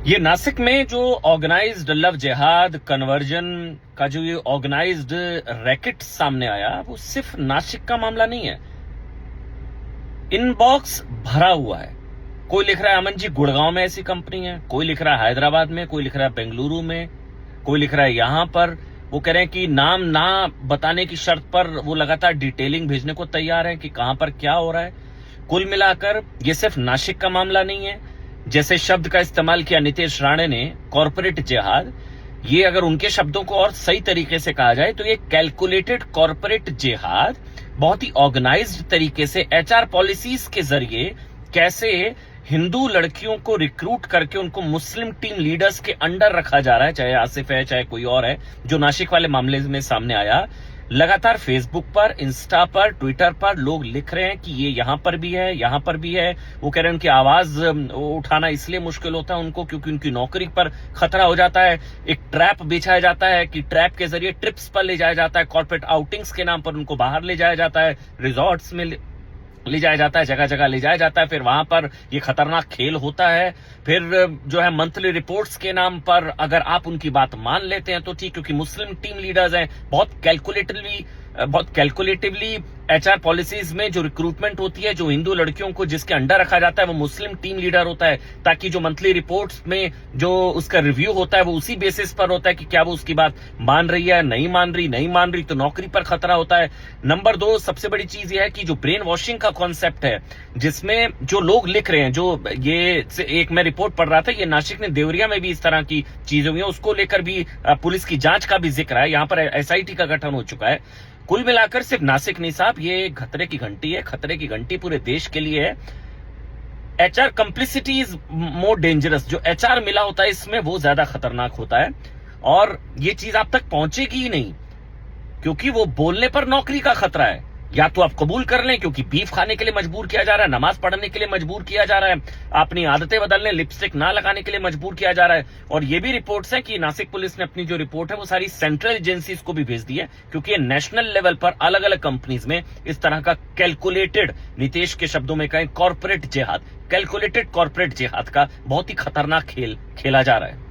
ये नासिक में जो ऑर्गेनाइज्ड लव जिहाद कन्वर्जन का जो ये ऑर्गेनाइज्ड रैकेट सामने आया, वो सिर्फ नासिक का मामला नहीं है। इनबॉक्स भरा हुआ है। कोई लिख रहा है अमन जी गुड़गांव में ऐसी कंपनी है, कोई लिख रहा है हैदराबाद में, कोई लिख रहा है बेंगलुरु में, कोई लिख रहा है यहां पर। वो कह रहे हैं कि नाम ना बताने की शर्त पर वो लगातार डिटेलिंग भेजने को तैयार है कि कहां पर क्या हो रहा है। कुल मिलाकर ये सिर्फ नासिक का मामला नहीं है। जैसे शब्द का इस्तेमाल किया नीतीश राणे ने, कॉर्पोरेट जिहाद, ये अगर उनके शब्दों को और सही तरीके से कहा जाए तो ये कैलकुलेटेड कॉर्पोरेट जिहाद, बहुत ही ऑर्गेनाइज्ड तरीके से एचआर पॉलिसीज के जरिए कैसे हिंदू लड़कियों को रिक्रूट करके उनको मुस्लिम टीम लीडर्स के अंडर रखा जा रहा है, चाहे आसिफ है चाहे कोई और है, जो नासिक वाले मामले में सामने आया। लगातार फेसबुक पर, इंस्टा पर, ट्विटर पर लोग लिख रहे हैं कि ये यहां पर भी है, यहां पर भी है। वो कह रहे हैं उनकी आवाज उठाना इसलिए मुश्किल होता है उनको क्योंकि उनकी नौकरी पर खतरा हो जाता है। एक ट्रैप बिछाया जाता है कि ट्रैप के जरिए ट्रिप्स पर ले जाया जाता है, कॉर्पोरेट आउटिंग्स के नाम पर उनको बाहर ले जाया जाता है, रिजॉर्ट्स में ले जाया जाता है, जगह जगह ले जाया जाता है। फिर वहां पर ये खतरनाक खेल होता है। फिर जो है मंथली रिपोर्ट्स के नाम पर अगर आप उनकी बात मान लेते हैं तो ठीक, क्योंकि मुस्लिम टीम लीडर्स हैं। बहुत कैलकुलेटिवली एचआर पॉलिसीज में जो रिक्रूटमेंट होती है, जो हिंदू लड़कियों को जिसके अंडर रखा जाता है वो मुस्लिम टीम लीडर होता है, ताकि जो मंथली रिपोर्ट्स में जो उसका रिव्यू होता है वो उसी बेसिस पर होता है कि क्या वो उसकी बात मान रही है, नहीं मान रही तो नौकरी पर खतरा होता है। नंबर 2, सबसे बड़ी चीज ये है कि जो ब्रेन वॉशिंग का कॉन्सेप्ट है, जिसमें जो लोग लिख रहे हैं, जो ये एक मैं रिपोर्ट पढ़ रहा था, ये नासिक ने देवरिया में भी इस तरह की चीजें हुई है, उसको लेकर भी पुलिस की जांच का भी जिक्र है। यहां पर एसआईटी का गठन हो चुका है। कुल मिलाकर सिर्फ नासिक नहीं साहब, ये खतरे की घंटी है, खतरे की घंटी पूरे देश के लिए है। HR complicity is more dangerous. जो एचआर मिला होता है इसमें वो ज्यादा खतरनाक होता है, और ये चीज आप तक पहुंचेगी ही नहीं, क्योंकि वो बोलने पर नौकरी का खतरा है। या तो आप कबूल कर लें क्योंकि बीफ खाने के लिए मजबूर किया जा रहा है, नमाज पढ़ने के लिए मजबूर किया जा रहा है, अपनी आदतें बदलने, लिपस्टिक ना लगाने के लिए मजबूर किया जा रहा है। और ये भी रिपोर्ट्स हैं कि नासिक पुलिस ने अपनी जो रिपोर्ट है वो सारी सेंट्रल एजेंसीज को भी भेज दी है, क्योंकि ये नेशनल लेवल पर अलग अलग कंपनीज में इस तरह का कैलकुलेटेड, नीतीश के शब्दों में कहें कॉर्पोरेट जिहाद, कैलकुलेटेड कॉर्पोरेट जिहाद का बहुत ही खतरनाक खेल खेला जा रहा है।